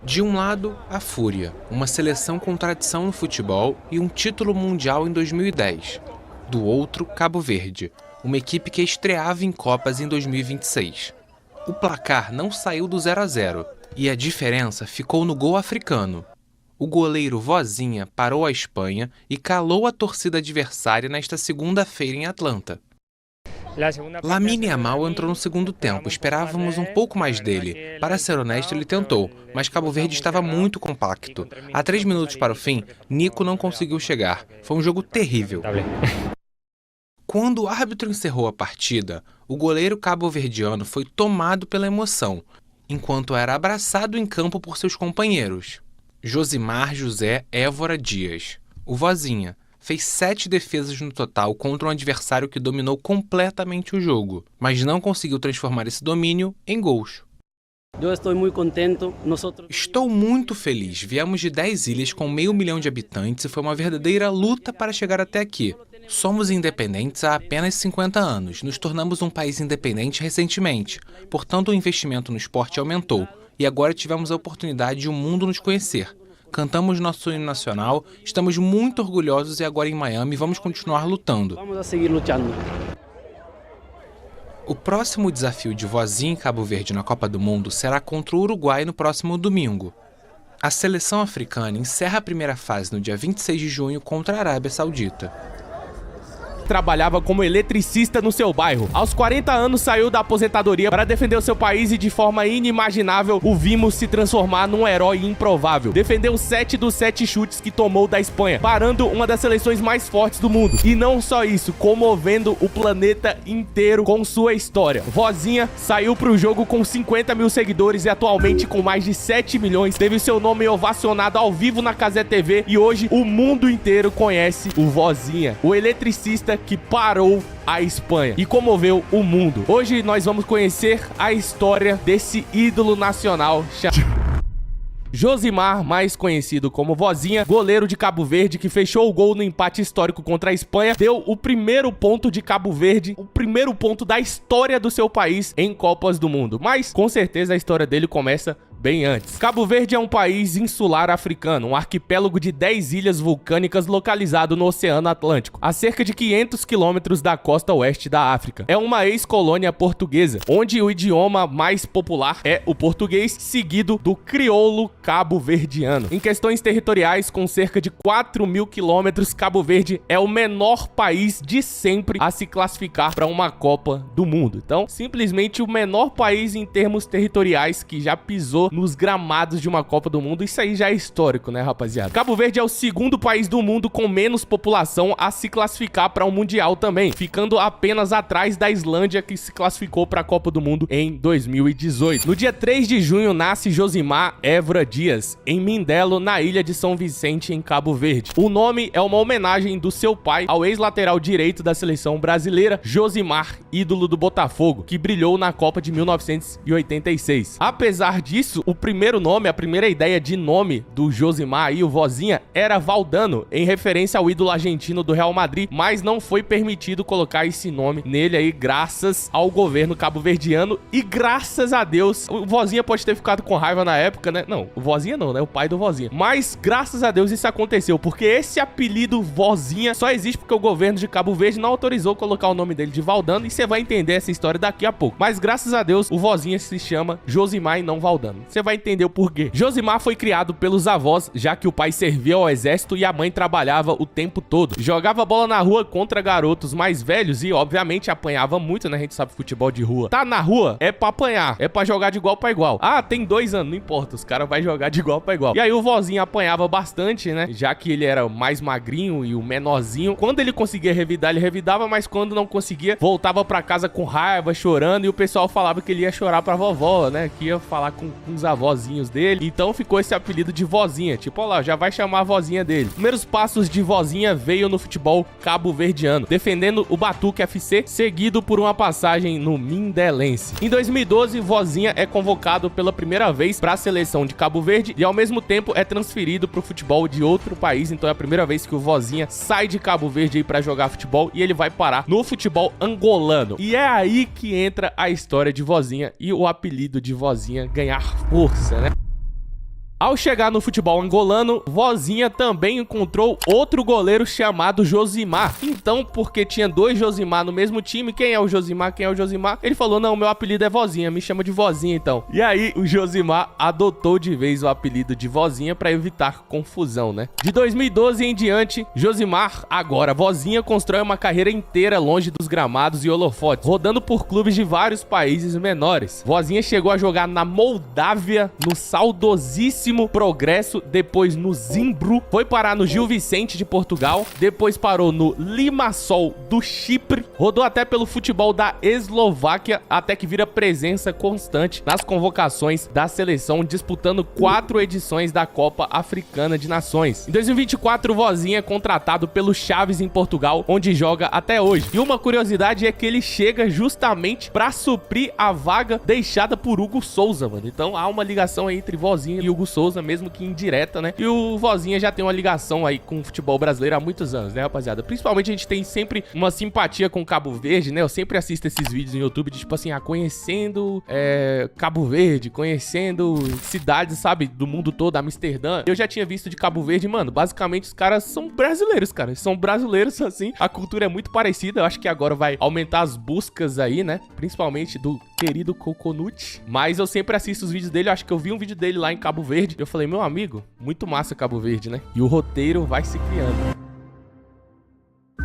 De um lado, a Fúria, uma seleção com tradição no futebol e um título mundial em 2010. Do outro, Cabo Verde, uma equipe que estreava em Copas em 2026. O placar não saiu do 0-0 e a diferença ficou no gol africano. O goleiro Vozinha parou a Espanha e calou a torcida adversária nesta segunda-feira em Atlanta. Lamine Yamal entrou no segundo tempo, esperávamos um pouco mais dele. Para ser honesto, ele tentou, mas Cabo Verde estava muito compacto. A 3 minutos para o fim, Nico não conseguiu chegar. Foi um jogo terrível. Quando o árbitro encerrou a partida, o goleiro cabo-verdiano foi tomado pela emoção, enquanto era abraçado em campo por seus companheiros. Josimar José Évora Dias, o Vozinha, fez 7 defesas no total contra um adversário que dominou completamente o jogo, mas não conseguiu transformar esse domínio em gols. Estou muito feliz. Viemos de 10 ilhas com 500 mil de habitantes e foi uma verdadeira luta para chegar até aqui. Somos independentes há apenas 50 anos. Nos tornamos um país independente recentemente. Portanto, o investimento no esporte aumentou. E agora tivemos a oportunidade de o mundo nos conhecer. Cantamos nosso hino nacional, estamos muito orgulhosos e agora em Miami vamos continuar lutando. O próximo desafio de Vozinha em Cabo Verde na Copa do Mundo será contra o Uruguai no próximo domingo. A seleção africana encerra a primeira fase no dia 26 de junho contra a Arábia Saudita. Trabalhava como eletricista no seu bairro. Aos 40 anos saiu da aposentadoria para defender o seu país e de forma inimaginável o vimos se transformar num herói improvável. Defendeu 7 dos 7 chutes que tomou da Espanha, parando uma das seleções mais fortes do mundo. E não só isso, comovendo o planeta inteiro com sua história. Vozinha saiu pro jogo com 50 mil seguidores e atualmente com mais de 7 milhões. Teve seu nome ovacionado ao vivo na Cazé TV e hoje o mundo inteiro conhece o Vozinha, o eletricista que parou a Espanha e comoveu o mundo. Hoje nós vamos conhecer a história desse ídolo nacional Josimar, mais conhecido como Vozinha, goleiro de Cabo Verde que fechou o gol no empate histórico contra a Espanha, deu o primeiro ponto de Cabo Verde, o primeiro ponto da história do seu país em Copas do Mundo. Mas com certeza a história dele começa bem antes. Cabo Verde é um país insular africano, um arquipélago de 10 ilhas vulcânicas localizado no Oceano Atlântico, a cerca de 500 quilômetros da costa oeste da África. É uma ex-colônia portuguesa, onde o idioma mais popular é o português, seguido do crioulo cabo-verdiano. Em questões territoriais, com cerca de 4 mil quilômetros, Cabo Verde é o menor país de sempre a se classificar para uma Copa do Mundo. Então, simplesmente o menor país em termos territoriais que já pisou nos gramados de uma Copa do Mundo. Isso aí já é histórico, né, rapaziada? Cabo Verde é o segundo país do mundo com menos população a se classificar para um Mundial também, ficando apenas atrás da Islândia, que se classificou para a Copa do Mundo em 2018. No dia 3 de junho nasce Josimar Évora Dias, em Mindelo, na ilha de São Vicente, em Cabo Verde. O nome é uma homenagem do seu pai ao ex-lateral direito da seleção brasileira, Josimar, ídolo do Botafogo, que brilhou na Copa de 1986. Apesar disso, o primeiro nome, a primeira ideia de nome do Josimar aí, o Vozinha, era Valdano, em referência ao ídolo argentino do Real Madrid, mas não foi permitido colocar esse nome nele aí, graças ao governo cabo-verdiano e graças a Deus. O Vozinha pode ter ficado com raiva na época, né? Não, o Vozinha não, né? O pai do Vozinha. Mas graças a Deus isso aconteceu, porque esse apelido Vozinha só existe porque o governo de Cabo Verde não autorizou colocar o nome dele de Valdano, e você vai entender essa história daqui a pouco. Mas graças a Deus o Vozinha se chama Josimar e não Valdano. Você vai entender o porquê. Josimar foi criado pelos avós, já que o pai servia ao exército e a mãe trabalhava o tempo todo. Jogava bola na rua contra garotos mais velhos e, obviamente, apanhava muito, né? A gente sabe futebol de rua. Tá na rua, é pra apanhar, é pra jogar de igual pra igual. Ah, tem 2 anos, não importa, os caras vão jogar de igual pra igual. E aí o Vozinho apanhava bastante, né? Já que ele era mais magrinho e o menorzinho. Quando ele conseguia revidar, ele revidava, mas quando não conseguia, voltava pra casa com raiva, chorando, e o pessoal falava que ele ia chorar pra vovó, né? Que ia falar com os avózinhos dele. Então ficou esse apelido de Vozinha. Tipo, ó lá, já vai chamar a vozinha dele. Os primeiros passos de Vozinha veio no futebol cabo-verdiano, defendendo o Batuque FC, seguido por uma passagem no Mindelense. Em 2012, Vozinha é convocado pela primeira vez para a seleção de Cabo Verde e ao mesmo tempo é transferido para o futebol de outro país. Então é a primeira vez que o Vozinha sai de Cabo Verde aí para jogar futebol e ele vai parar no futebol angolano. E é aí que entra a história de Vozinha e o apelido de Vozinha ganhar força, né? Ao chegar no futebol angolano, Vozinha também encontrou outro goleiro chamado Josimar. Então, porque tinha dois Josimar no mesmo time, quem é o Josimar, quem é o Josimar? Ele falou, não, meu apelido é Vozinha, me chama de Vozinha então. E aí, o Josimar adotou de vez o apelido de Vozinha pra evitar confusão, né? De 2012 em diante, Josimar, agora Vozinha, constrói uma carreira inteira longe dos gramados e holofotes, rodando por clubes de vários países menores. Vozinha chegou a jogar na Moldávia, no saudosíssimo Progresso, depois no Zimbru, foi parar no Gil Vicente de Portugal, depois parou no Limassol do Chipre, rodou até pelo futebol da Eslováquia, até que vira presença constante nas convocações da seleção, disputando 4 edições da Copa Africana de Nações. Em 2024, o Vozinha é contratado pelo Chaves em Portugal, onde joga até hoje. E uma curiosidade é que ele chega justamente pra suprir a vaga deixada por Hugo Souza, mano. Então há uma ligação aí entre Vozinha e Hugo Souza, mesmo que indireta, né? E o Vozinha já tem uma ligação aí com o futebol brasileiro há muitos anos, né, rapaziada? Principalmente a gente tem sempre uma simpatia com Cabo Verde, né? Eu sempre assisto esses vídeos no YouTube de tipo assim, conhecendo Cabo Verde, conhecendo cidades, sabe, do mundo todo, Amsterdã. Eu já tinha visto de Cabo Verde, mano, basicamente os caras são brasileiros, cara. Eles são brasileiros, assim, a cultura é muito parecida. Eu acho que agora vai aumentar as buscas aí, né? Principalmente do querido Coconut. Mas eu sempre assisto os vídeos dele. Eu acho que eu vi um vídeo dele lá em Cabo Verde. Eu falei, meu amigo, muito massa Cabo Verde, né? E o roteiro vai se criando.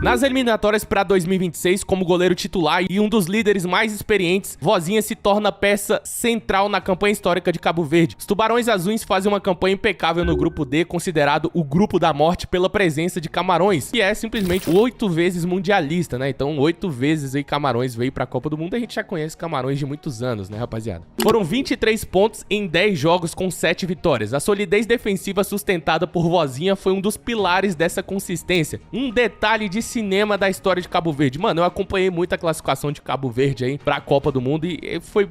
Nas eliminatórias para 2026, como goleiro titular e um dos líderes mais experientes, Vozinha se torna peça central na campanha histórica de Cabo Verde. Os Tubarões Azuis fazem uma campanha impecável no grupo D, considerado o grupo da morte pela presença de Camarões, que é simplesmente 8 vezes mundialista, né? Então 8 vezes aí Camarões veio pra Copa do Mundo, a gente já conhece Camarões de muitos anos, né, rapaziada? Foram 23 pontos em 10 jogos com 7 vitórias. A solidez defensiva sustentada por Vozinha foi um dos pilares dessa consistência. Um detalhe de cinema da história de Cabo Verde. Mano, eu acompanhei muito a classificação de Cabo Verde aí pra Copa do Mundo e foi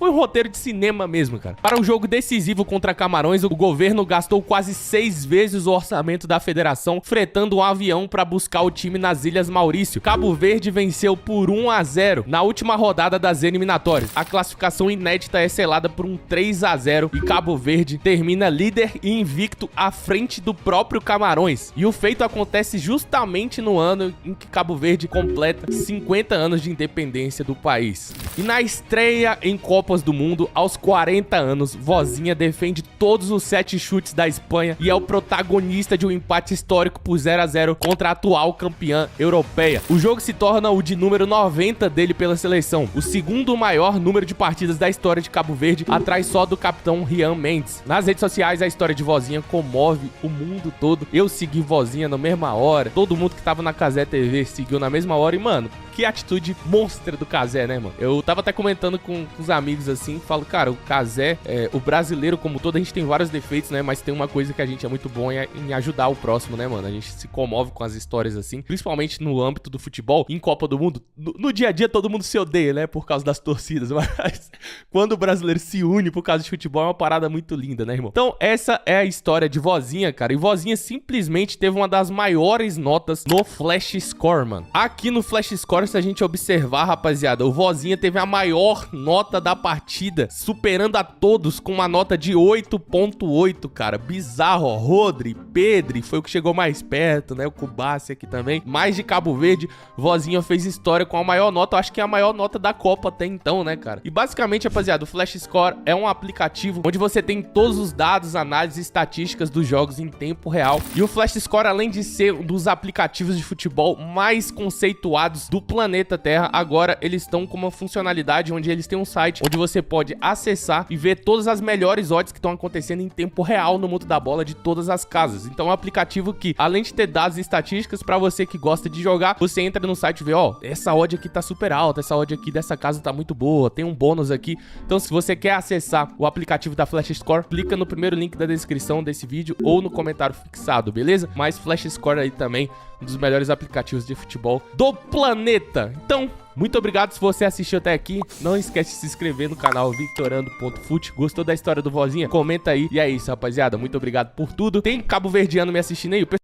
um roteiro de cinema mesmo, cara. Para o jogo decisivo contra Camarões, o governo gastou quase 6 vezes o orçamento da federação, fretando um avião pra buscar o time nas Ilhas Maurício. Cabo Verde venceu por 1-0 na última rodada das eliminatórias. A classificação inédita é selada por um 3-0 e Cabo Verde termina líder e invicto à frente do próprio Camarões. E o feito acontece justamente no ano em que Cabo Verde completa 50 anos de independência do país. E na estreia em Copas do Mundo, aos 40 anos, Vozinha defende todos os 7 chutes da Espanha e é o protagonista de um empate histórico por 0-0 contra a atual campeã europeia. O jogo se torna o de número 90 dele pela seleção, o segundo maior número de partidas da história de Cabo Verde, atrás só do capitão Rian Mendes. Nas redes sociais, a história de Vozinha comove o mundo todo. Eu segui Vozinha na mesma hora, todo mundo que tava na Cazé TV seguiu na mesma hora e, mano, que atitude monstra do Cazé, né, mano? Eu tava até comentando com os amigos, assim, falo, cara, o Cazé, o brasileiro como todo, a gente tem vários defeitos, né, mas tem uma coisa que a gente é muito bom em ajudar o próximo, né, mano? A gente se comove com as histórias, assim, principalmente no âmbito do futebol, em Copa do Mundo. No dia a dia, todo mundo se odeia, né, por causa das torcidas, mas quando o brasileiro se une por causa de futebol, é uma parada muito linda, né, irmão? Então, essa é a história de Vozinha, cara, e Vozinha simplesmente teve uma das maiores notas no Flash Score, mano. Aqui no Flash Score, se a gente observar, rapaziada, o Vozinha teve a maior nota da partida, superando a todos com uma nota de 8.8, cara. Bizarro, ó. Rodri, Pedri foi o que chegou mais perto, né? O Cubassi aqui também. Mais de Cabo Verde, Vozinha fez história com a maior nota, eu acho que é a maior nota da Copa até então, né, cara? E basicamente, rapaziada, o Flash Score é um aplicativo onde você tem todos os dados, análises e estatísticas dos jogos em tempo real. E o Flash Score, além de ser um dos aplicativos de futebol mais conceituados do planeta Terra, agora eles estão com uma funcionalidade onde eles têm um site onde você pode acessar e ver todas as melhores odds que estão acontecendo em tempo real no mundo da bola de todas as casas. Então é um aplicativo que, além de ter dados e estatísticas, pra você que gosta de jogar, você entra no site e vê, ó, essa odd aqui tá super alta, essa odd aqui dessa casa tá muito boa, tem um bônus aqui. Então se você quer acessar o aplicativo da Flash Score, clica no primeiro link da descrição desse vídeo ou no comentário fixado, beleza? Mas Flash Score aí também, um dos melhores aplicativos de futebol do planeta. Então, muito obrigado se você assistiu até aqui. Não esquece de se inscrever no canal victorando.fut. Gostou da história do Vozinha? Comenta aí. E é isso, rapaziada. Muito obrigado por tudo. Tem cabo-verdiano me assistindo aí?